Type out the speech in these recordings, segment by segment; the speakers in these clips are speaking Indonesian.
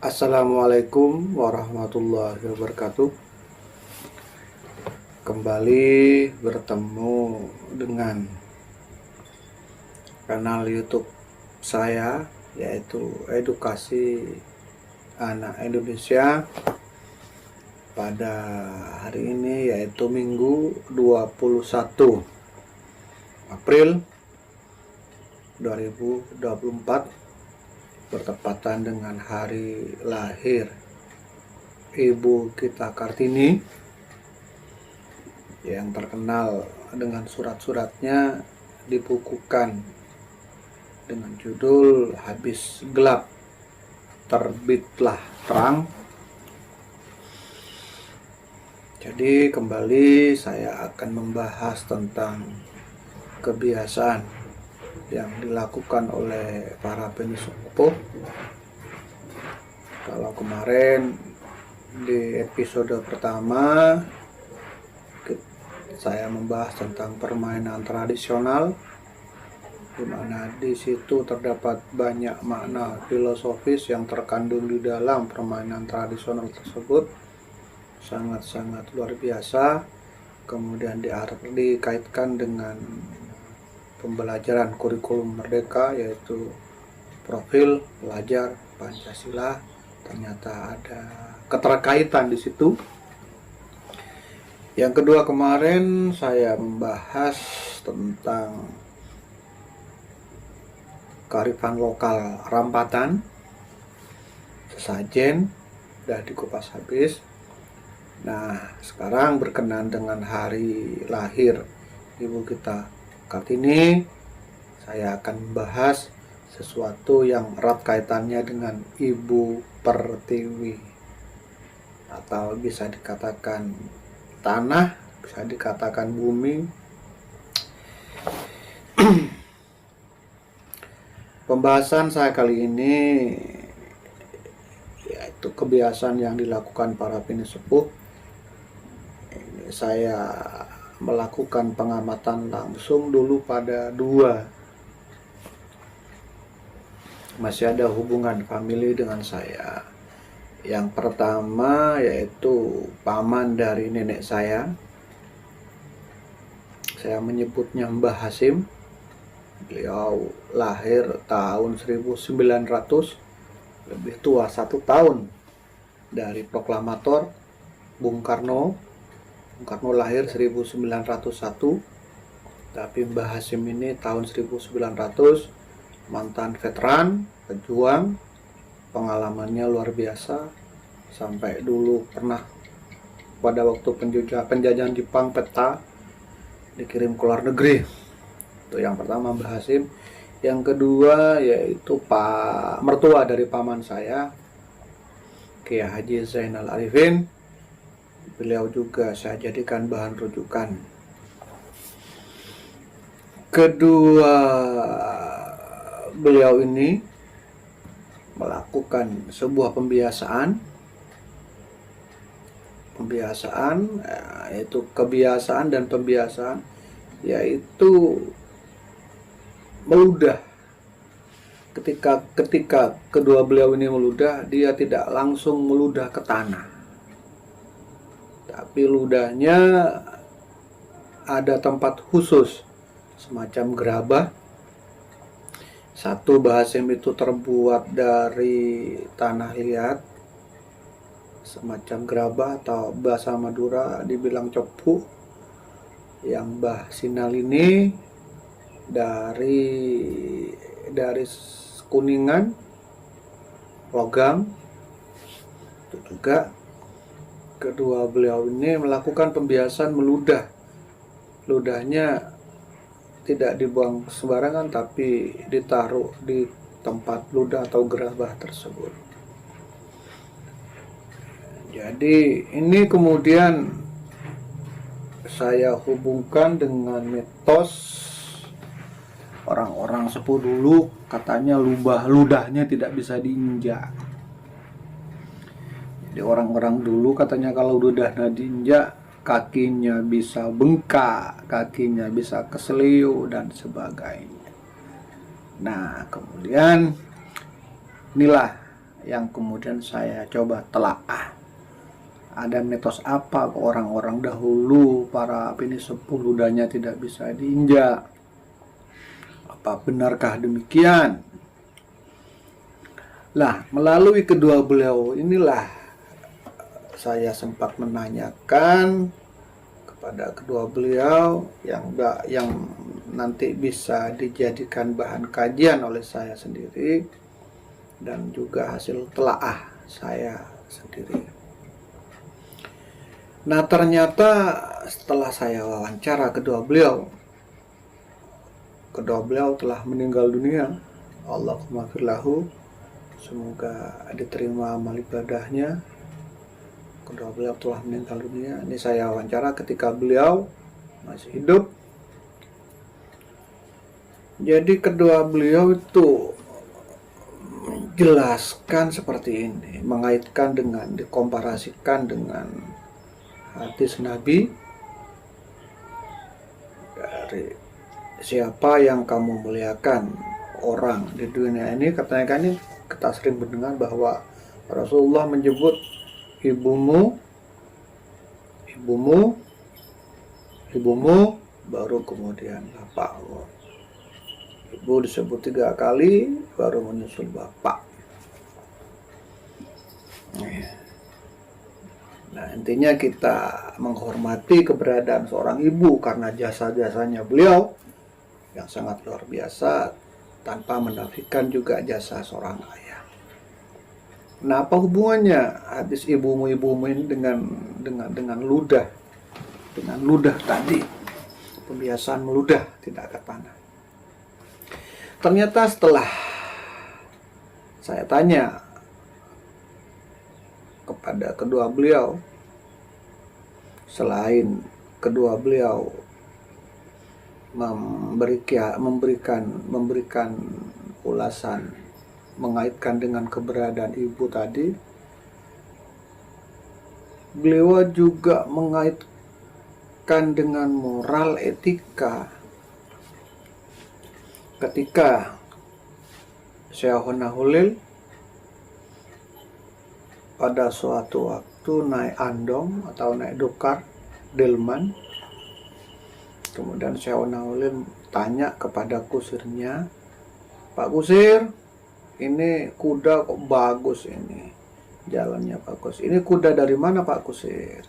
Assalamualaikum warahmatullahi wabarakatuh. Kembali bertemu dengan kanal YouTube saya, yaitu Edukasi Anak Indonesia. Pada hari ini yaitu Minggu 21 April 2024, bertepatan dengan hari lahir Ibu kita Kartini yang terkenal dengan surat-suratnya dibukukan dengan judul Habis Gelap Terbitlah Terang. Jadi kembali saya akan membahas tentang kebiasaan yang dilakukan oleh para penyusup. Kalau kemarin di episode pertama saya membahas tentang permainan tradisional, di mana di situ terdapat banyak makna filosofis yang terkandung di dalam permainan tradisional tersebut, sangat-sangat luar biasa. Kemudian dikaitkan dengan pembelajaran kurikulum merdeka, yaitu profil pelajar Pancasila. Ternyata ada keterkaitan di situ. Yang kedua, kemarin saya membahas tentang kearifan lokal Rampatan, sesajen, sudah dikupas habis. Nah, sekarang berkenan dengan hari lahir Ibu kita Kartini, saya akan membahas sesuatu yang erat kaitannya dengan Ibu Pertiwi, atau bisa dikatakan tanah, bisa dikatakan bumi. Pembahasan saya kali ini yaitu kebiasaan yang dilakukan para penyusup. Ini saya melakukan pengamatan langsung dulu pada dua masih ada hubungan famili dengan saya. Yang pertama yaitu paman dari nenek saya menyebutnya Mbah Hasim. Beliau lahir tahun 1900, lebih tua 1 tahun dari proklamator Bung Karno. Bung Karno lahir 1901, tapi Mbah Hasim ini tahun 1900, mantan veteran, pejuang, pengalamannya luar biasa. Sampai dulu pernah pada waktu penjajahan Jepang peta dikirim ke luar negeri. Itu yang pertama, Mbah Hasim. Yang kedua yaitu Pak mertua dari paman saya, Kiai Haji Zainal Arifin. Beliau juga saya jadikan bahan rujukan. Kedua beliau ini melakukan sebuah pembiasaan, yaitu kebiasaan dan pembiasaan, yaitu meludah. Ketika kedua beliau ini meludah, dia tidak langsung meludah ke tanah, tapi ludahnya ada tempat khusus, semacam gerabah. Satu Mbah Hasim itu terbuat dari tanah liat, semacam gerabah, atau bahasa Madura dibilang cepu. Yang Mbah Sinal ini dari kuningan, logam. Itu juga kedua beliau ini melakukan pembiasaan meludah. Ludahnya tidak dibuang sembarangan, tapi ditaruh di tempat ludah atau gerabah tersebut. Jadi ini kemudian saya hubungkan dengan mitos orang-orang sepuh dulu, katanya ludahnya tidak bisa diinjak. Di orang-orang dulu katanya kalau udah diinjak kakinya bisa bengkak, kakinya bisa keseliu dan sebagainya. Nah, kemudian inilah yang kemudian saya coba telaah. Ada mitos apa ke orang-orang dahulu, para sepuh ludahnya tidak bisa diinjak? Apa benarkah demikian? Lah, melalui kedua beliau inilah saya sempat menanyakan kepada kedua beliau yang nanti bisa dijadikan bahan kajian oleh saya sendiri dan juga hasil telaah saya sendiri. Nah, ternyata setelah saya wawancara kedua beliau telah meninggal dunia. Allahumma firlahu, semoga diterima amal ibadahnya. Kedua beliau telah meninggal dunia. Ini saya wawancara ketika beliau masih hidup. Jadi kedua beliau itu menjelaskan seperti ini, mengaitkan dengan, dikomparasikan dengan hadis Nabi dari siapa yang kamu muliakan orang di dunia ini. Katanya kan ini kita sering mendengar bahwa Rasulullah menyebut ibumu, baru kemudian bapakmu. Ibu disebut 3 kali, baru menyusul bapak. Nah, intinya kita menghormati keberadaan seorang ibu karena jasa-jasanya beliau yang sangat luar biasa, tanpa menafikan juga jasa seorang ayah. Nah, apa hubungannya hadis ibumu ini dengan ludah? Dengan ludah tadi, pembiasaan meludah tidak ke tanah. Ternyata setelah saya tanya kepada kedua beliau, selain kedua beliau memberikan ulasan mengaitkan dengan keberadaan ibu tadi, beliau juga mengaitkan dengan moral etika. Ketika Syekhona Hulil pada suatu waktu naik andong atau naik dokar delman, kemudian Syekhona Hulil tanya kepada kusirnya, Pak Kusir, ini kuda kok bagus, ini jalannya bagus, ini kuda dari mana Pak Kusir?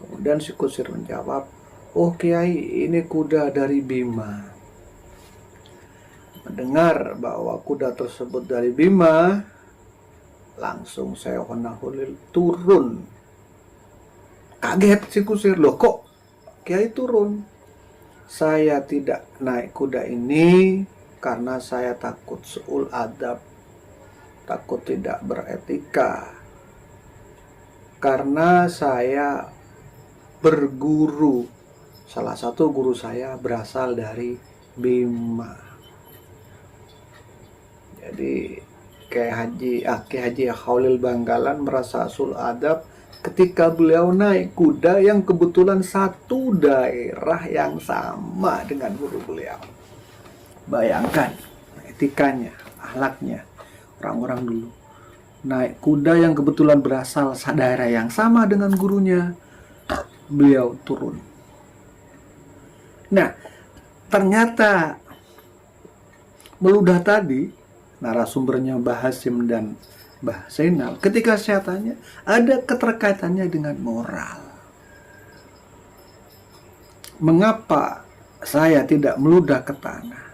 Kemudian si kusir menjawab, oh Kiai, ini kuda dari Bima. Mendengar bahwa kuda tersebut dari Bima, langsung Syekhona Hulil turun. Kaget si kusir, loh kok Kiai turun? Saya tidak naik kuda ini karena saya takut su'ul adab, takut tidak beretika. Karena saya berguru, salah satu guru saya berasal dari Bima. Jadi Kiai Haji Khalil Bangkalan merasa su'ul adab ketika beliau naik kuda yang kebetulan satu daerah yang sama dengan guru beliau. Bayangkan etikanya, akhlaknya orang-orang dulu. Naik kuda yang kebetulan berasal daerah yang sama dengan gurunya, beliau turun. Nah, ternyata meludah tadi, narasumbernya Mbah Hasim dan Mbah Zainal, ketika saya tanya, ada keterkaitannya dengan moral. Mengapa saya tidak meludah ke tanah?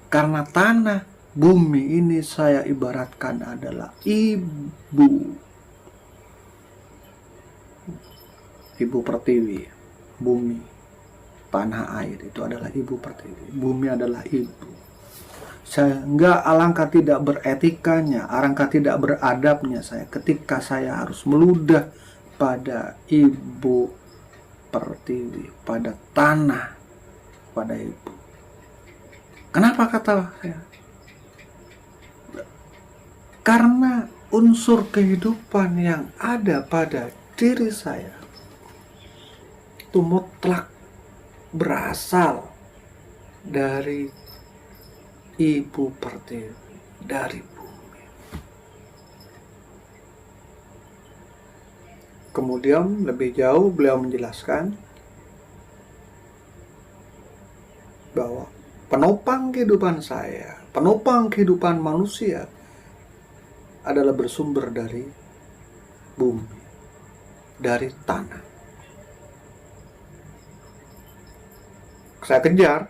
Karena tanah, bumi ini saya ibaratkan adalah ibu. Ibu pertiwi, bumi, tanah air itu adalah ibu pertiwi. Bumi adalah ibu. Sehingga alangkah tidak beretikanya, alangkah tidak beradabnya saya ketika saya harus meludah pada ibu pertiwi, pada tanah, pada ibu. Kenapa kata saya? Karena unsur kehidupan yang ada pada diri saya itu mutlak berasal dari Ibu Pertiwi, dari bumi. Kemudian lebih jauh beliau menjelaskan bahwa penopang kehidupan saya, penopang kehidupan manusia adalah bersumber dari bumi, dari tanah. Saya kejar.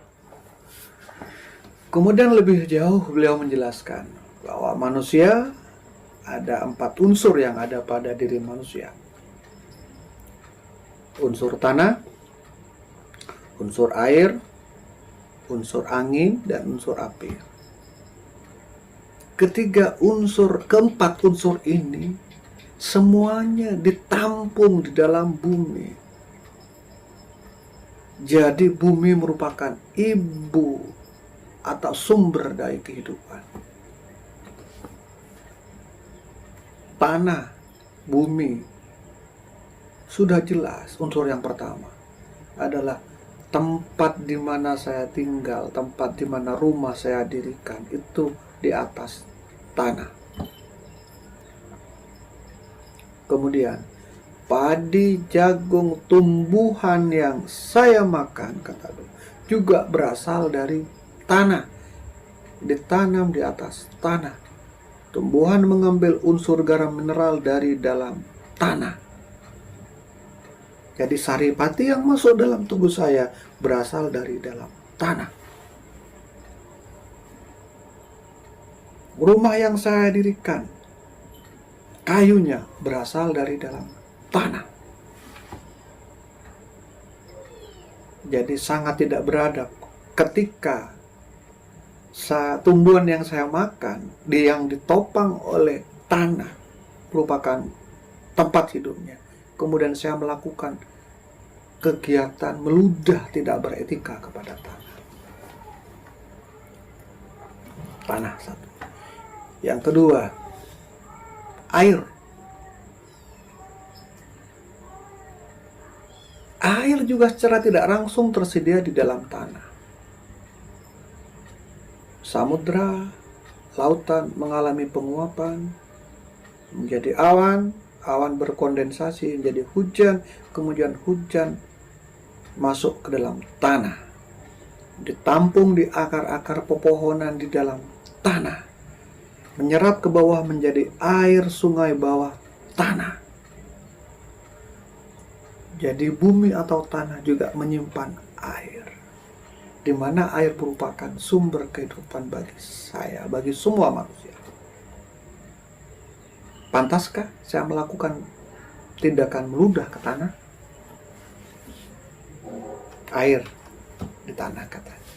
Kemudian lebih jauh beliau menjelaskan bahwa manusia ada 4 unsur yang ada pada diri manusia. Unsur tanah, unsur air, unsur angin, dan unsur api. Keempat unsur ini semuanya ditampung di dalam bumi. Jadi bumi merupakan ibu atau sumber dari kehidupan. Tanah, bumi, sudah jelas unsur yang pertama adalah tempat di mana saya tinggal, tempat di mana rumah saya dirikan, itu di atas tanah. Kemudian, padi, jagung, tumbuhan yang saya makan, kata beliau, juga berasal dari tanah. Ditanam di atas tanah. Tumbuhan mengambil unsur garam mineral dari dalam tanah. Jadi saripati yang masuk dalam tubuh saya berasal dari dalam tanah. Rumah yang saya dirikan, kayunya berasal dari dalam tanah. Jadi sangat tidak beradab ketika tumbuhan yang saya makan, yang ditopang oleh tanah, merupakan tempat hidupnya. Kemudian saya melakukan kegiatan meludah tidak beretika kepada tanah. Tanah satu. Yang kedua, air. Air juga secara tidak langsung tersedia di dalam tanah. Samudra, lautan mengalami penguapan, menjadi awan, awan berkondensasi menjadi hujan, kemudian hujan masuk ke dalam tanah, ditampung di akar-akar pepohonan di dalam tanah, menyerap ke bawah menjadi air sungai bawah tanah. Jadi bumi atau tanah juga menyimpan air, di mana air merupakan sumber kehidupan bagi saya, bagi semua manusia. Pantaskah saya melakukan tindakan meludah ke tanah? Air di tanah katanya.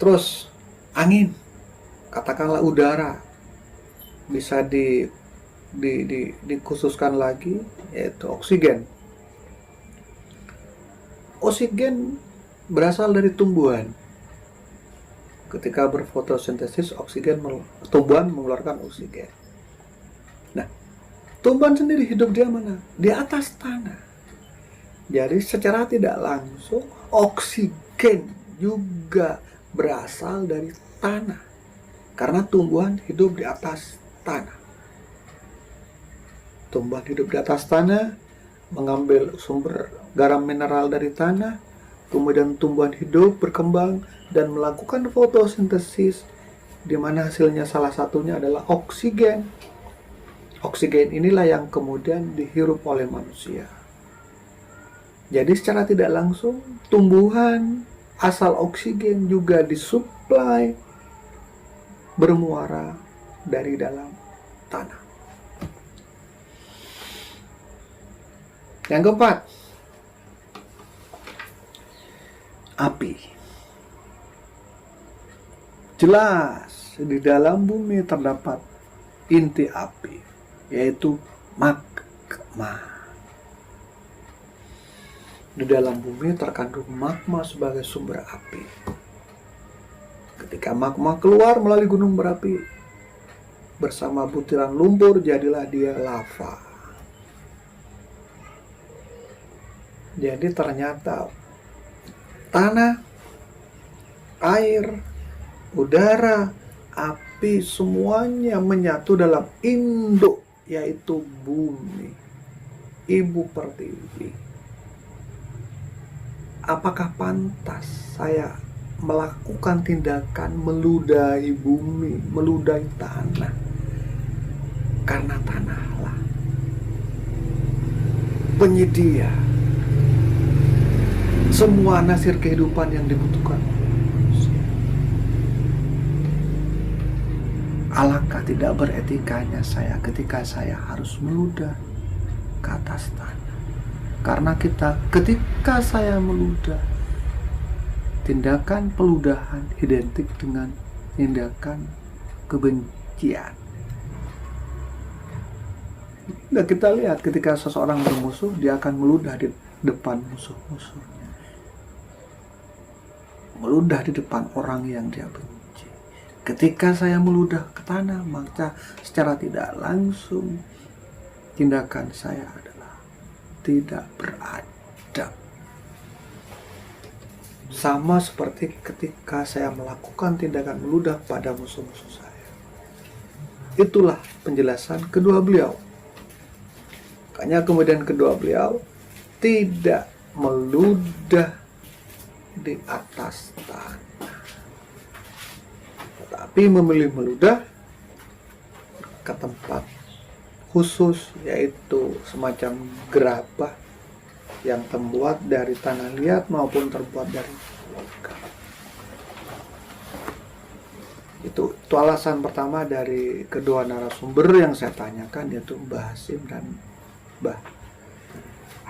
Terus angin, katakanlah udara, bisa dikhususkan lagi, yaitu oksigen. Oksigen berasal dari tumbuhan. Ketika berfotosintesis, tumbuhan mengeluarkan oksigen. Nah, tumbuhan sendiri hidup di mana? Di atas tanah. Jadi secara tidak langsung oksigen juga berasal dari tanah. Karena tumbuhan hidup di atas tanah. Tumbuhan hidup di atas tanah, mengambil sumber garam mineral dari tanah, kemudian tumbuhan hidup berkembang dan melakukan fotosintesis, di mana hasilnya salah satunya adalah oksigen. Oksigen inilah yang kemudian dihirup oleh manusia. Jadi secara tidak langsung tumbuhan asal oksigen juga disuplai bermuara dari dalam tanah. Yang keempat, api. Jelas di dalam bumi terdapat inti api, yaitu magma. Di dalam bumi terkandung magma sebagai sumber api. Ketika magma keluar melalui gunung berapi, bersama butiran lumpur, jadilah dia lava. Jadi ternyata tanah, air, udara, api, semuanya menyatu dalam induk, yaitu bumi, ibu pertiwi. Apakah pantas saya melakukan tindakan meludahi bumi, meludahi tanah? Karena tanahlah penyedia semua nasir kehidupan yang dibutuhkan manusia. Alangkah tidak beretikanya saya ketika saya harus meludah ke atas tanah. Karena ketika saya meludah, tindakan peludahan identik dengan tindakan kebencian. Nah, kita lihat ketika seseorang bermusuh, dia akan meludah di depan musuh-musuhnya. Meludah di depan orang yang dia benci. Ketika saya meludah ke tanah, maka secara tidak langsung tindakan saya adalah tidak beradab. Sama seperti ketika saya melakukan tindakan meludah pada musuh-musuh saya. Itulah penjelasan kedua beliau. Makanya kemudian kedua beliau tidak meludah di atas tanah, tetapi memilih meludah ke tempat khusus, yaitu semacam gerabah yang terbuat dari tanah liat maupun terbuat dari logam. Itu alasan pertama dari kedua narasumber yang saya tanyakan, yaitu Mbah Hasim dan Mbah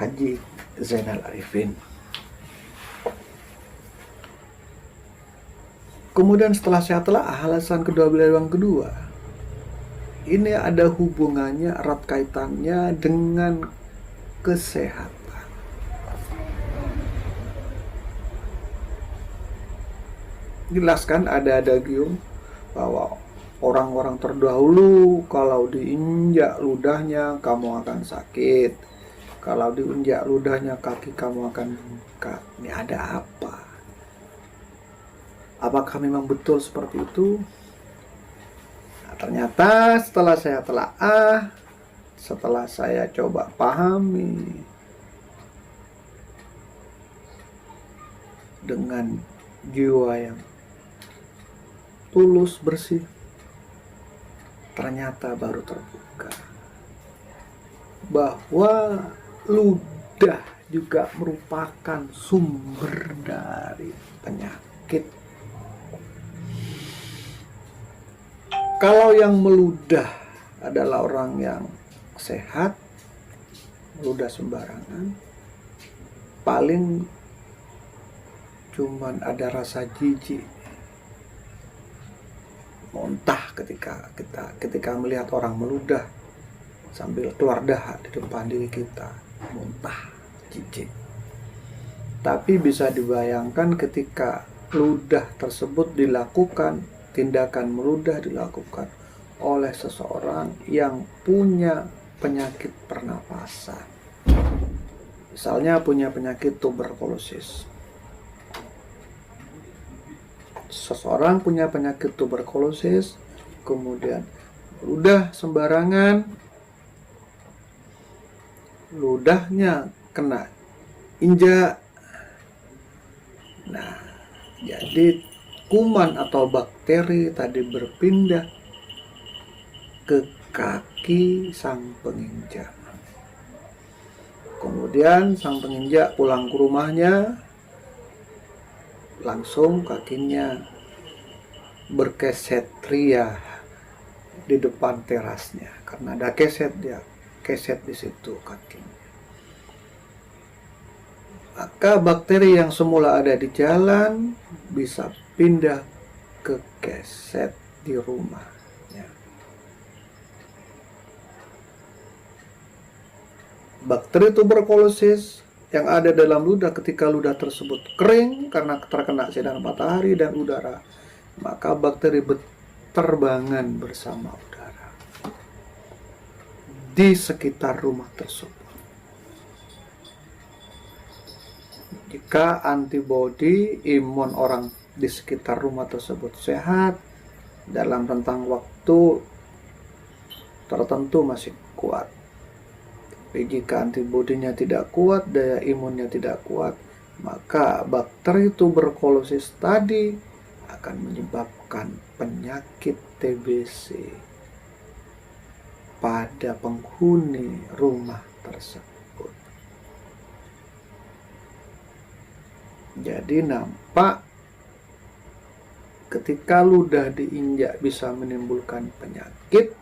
Haji Zainal Arifin. Kemudian setelah saya telah alasan kedua beliau yang kedua, ini ada hubungannya, erat kaitannya dengan kesehatan. Jelaskan ada adagium bahwa orang-orang terdahulu kalau diinjak ludahnya kamu akan sakit, kalau diinjak ludahnya kaki kamu akan bengkak. Ini ada apa? Apakah memang betul seperti itu? Nah, ternyata setelah saya telaah, setelah saya coba pahami dengan jiwa yang tulus, bersih, ternyata baru terbuka bahwa ludah juga merupakan sumber dari penyakit. Kalau yang meludah adalah orang yang sehat, meludah sembarangan, paling cuman ada rasa jijik, muntah ketika melihat orang meludah sambil keluar dahak di depan diri kita, muntah, jijik. Tapi bisa dibayangkan ketika ludah tersebut dilakukan, tindakan meludah dilakukan oleh seseorang yang punya penyakit pernapasan. Misalnya punya penyakit tuberkulosis. Seseorang punya penyakit tuberkulosis, kemudian ludah sembarangan, ludahnya kena injak. Nah, jadi kuman atau bakteri tadi berpindah ke kaki sang penginjak. Kemudian sang penginjak pulang ke rumahnya, langsung kakinya berkeset ria di depan terasnya. Karena ada keset, dia keset di situ kakinya. Maka bakteri yang semula ada di jalan bisa pindah ke keset di rumahnya. Bakteri tuberkulosis yang ada dalam ludah ketika ludah tersebut kering karena terkena sinar matahari dan udara, maka bakteri berterbangan bersama udara. di sekitar rumah tersebut. Jika antibodi imun orang di sekitar rumah tersebut sehat, dalam rentang waktu tertentu masih kuat. Tapi jika antibodinya tidak kuat, daya imunnya tidak kuat, maka bakteri tuberkulosis tadi akan menyebabkan penyakit TBC pada penghuni rumah tersebut. Jadi nampak ketika ludah diinjak bisa menimbulkan penyakit,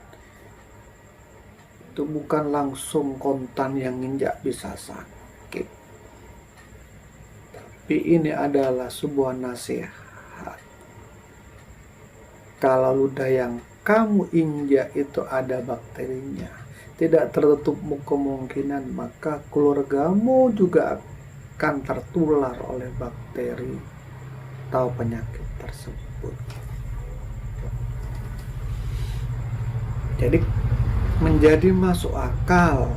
itu bukan langsung kontan yang injak bisa sakit. Tapi ini adalah sebuah nasihat. Kalau ludah yang kamu injak itu ada bakterinya, tidak tertutup kemungkinan maka keluargamu juga akan tertular oleh bakteri atau penyakit tersebut. Jadi menjadi masuk akal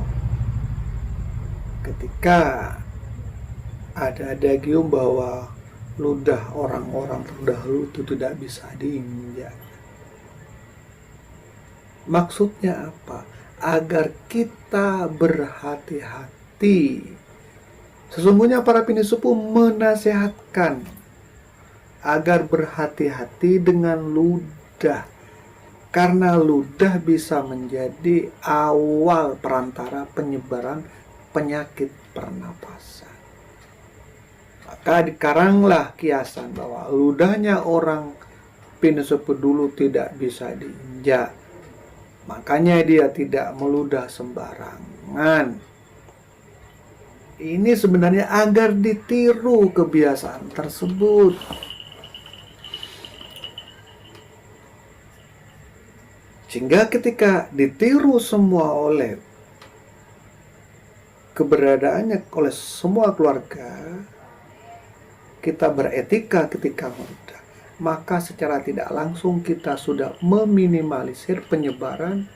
ketika ada adagium bahwa ludah orang-orang terdahulu itu tidak bisa diinjak. Maksudnya apa? Agar kita berhati-hati. Sesungguhnya para bini sepuh menasihatkan agar berhati-hati dengan ludah, karena ludah bisa menjadi awal perantara penyebaran penyakit pernapasan. Maka dikaranglah kiasan bahwa ludahnya orang bini sepuh dulu tidak bisa diinjak, makanya dia tidak meludah sembarangan. Ini sebenarnya agar ditiru kebiasaan tersebut. Sehingga ketika ditiru semua oleh keberadaannya oleh semua keluarga, kita beretika ketika meludah, maka secara tidak langsung kita sudah meminimalisir penyebaran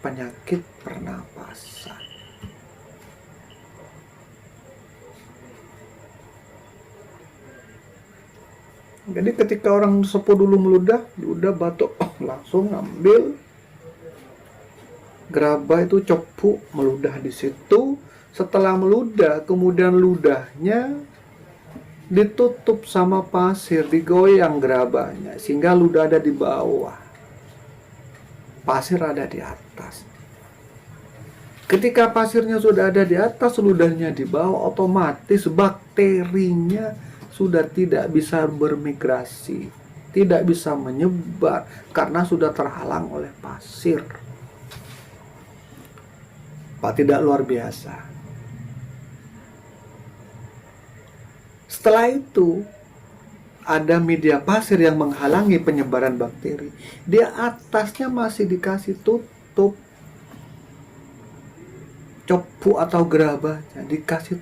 penyakit pernapasan. Jadi ketika orang sepuh dulu meludah batuk, langsung ambil gerabah itu cepu, meludah di situ. Setelah meludah, kemudian ludahnya ditutup sama pasir, digoyang gerabahnya sehingga ludah ada di bawah, pasir ada di atas. Ketika pasirnya sudah ada di atas, ludahnya di bawah, otomatis bakterinya sudah tidak bisa bermigrasi, tidak bisa menyebar karena sudah terhalang oleh pasir. Pak, tidak luar biasa. Setelah itu ada media pasir yang menghalangi penyebaran bakteri. Di atasnya masih dikasih tutup, cepu atau gerabahnya dikasih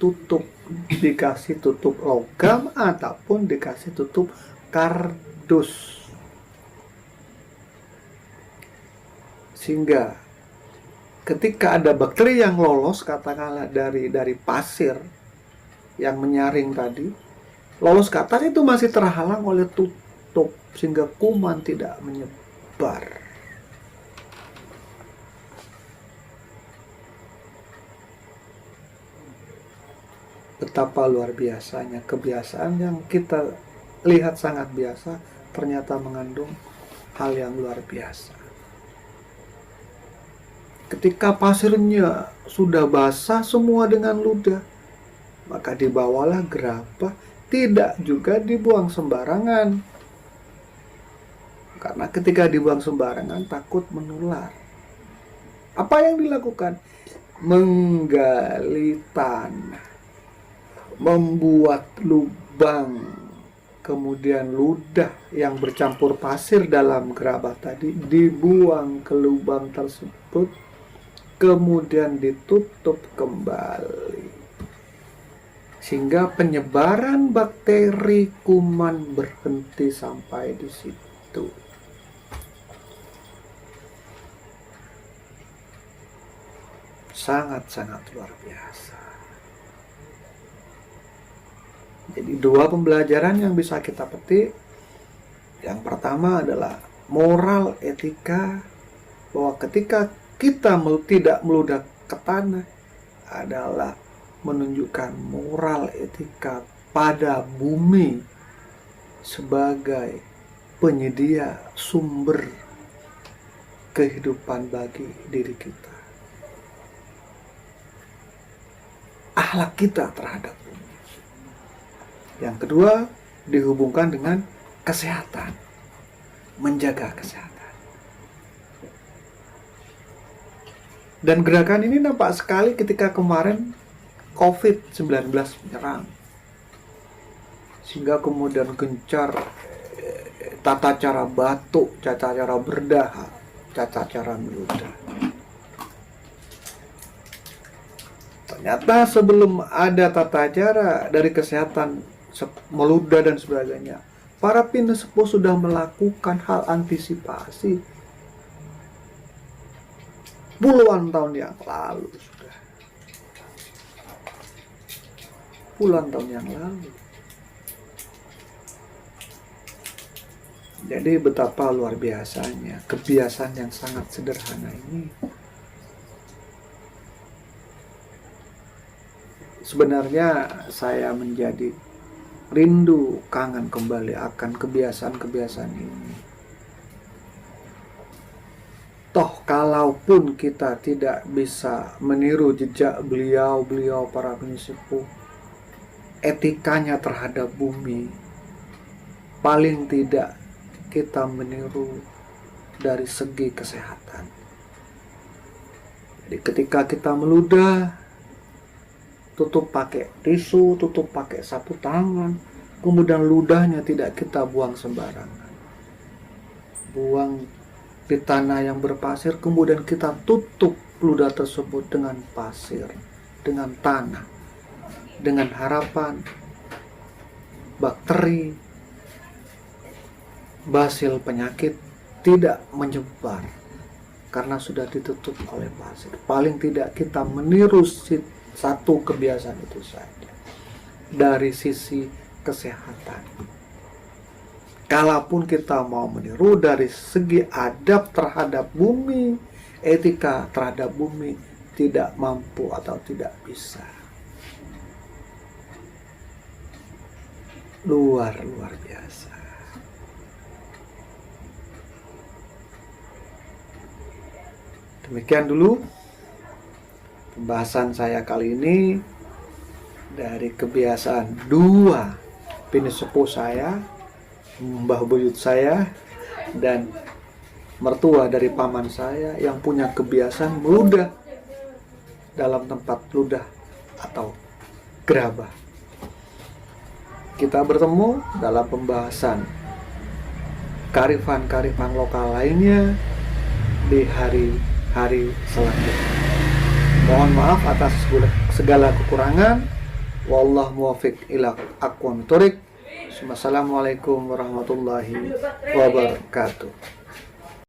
tutup logam ataupun dikasih tutup kardus, sehingga ketika ada bakteri yang lolos, katakanlah dari pasir yang menyaring tadi, lolos ke atas, itu masih terhalang oleh tutup sehingga kuman tidak menyebar. Betapa luar biasanya kebiasaan yang kita lihat sangat biasa ternyata mengandung hal yang luar biasa. Ketika pasirnya sudah basah semua dengan ludah, maka dibawalah gerabah, tidak juga dibuang sembarangan. Karena ketika dibuang sembarangan takut menular. Apa yang dilakukan? Menggali tanah, membuat lubang, kemudian ludah yang bercampur pasir dalam gerabah tadi dibuang ke lubang tersebut, kemudian ditutup kembali sehingga penyebaran bakteri kuman berhenti sampai di situ. sangat-sangat luar biasa. Jadi dua pembelajaran yang bisa kita petik. Yang pertama adalah moral etika, bahwa ketika kita tidak meludah ke tanah adalah menunjukkan moral etika pada bumi sebagai penyedia sumber kehidupan bagi diri kita. Akhlak kita terhadap bumi. Yang kedua dihubungkan dengan kesehatan, menjaga kesehatan. Dan gerakan ini nampak sekali ketika kemarin COVID-19 menyerang. Sehingga kemudian gencar tata cara batuk, tata cara berdahak, tata cara meludah. Ternyata sebelum ada tata cara dari kesehatan meludah dan sebagainya, para pinesepuh sudah melakukan hal antisipasi puluhan tahun yang lalu sudah. Puluhan tahun yang lalu. Jadi betapa luar biasanya kebiasaan yang sangat sederhana ini. Sebenarnya saya menjadi rindu, kangen kembali akan kebiasaan-kebiasaan ini. Toh kalaupun kita tidak bisa meniru jejak beliau para pinesepuh, etikanya terhadap bumi, paling tidak kita meniru dari segi kesehatan. Jadi ketika kita meludah, tutup pakai tisu, tutup pakai sapu tangan, kemudian ludahnya tidak kita buang sembarangan. Buang di tanah yang berpasir, kemudian kita tutup ludah tersebut dengan pasir, dengan tanah, dengan harapan bakteri, basil penyakit tidak menyebar karena sudah ditutup oleh pasir. Paling tidak kita meniru satu kebiasaan itu saja dari sisi kesehatan. Kalaupun kita mau meniru dari segi adab terhadap bumi, etika terhadap bumi, tidak mampu atau tidak bisa. Luar biasa. Demikian dulu pembahasan saya kali ini dari kebiasaan dua pinesepuh saya, mbah buyut saya dan mertua dari paman saya yang punya kebiasaan meludah dalam tempat ludah atau gerabah. Kita bertemu dalam pembahasan karifan-karifan lokal lainnya di hari-hari selanjutnya. Mohon maaf atas segala kekurangan. Wallahu muwaffiq ila aqwamit thoriq. Wassalamualaikum warahmatullahi wabarakatuh.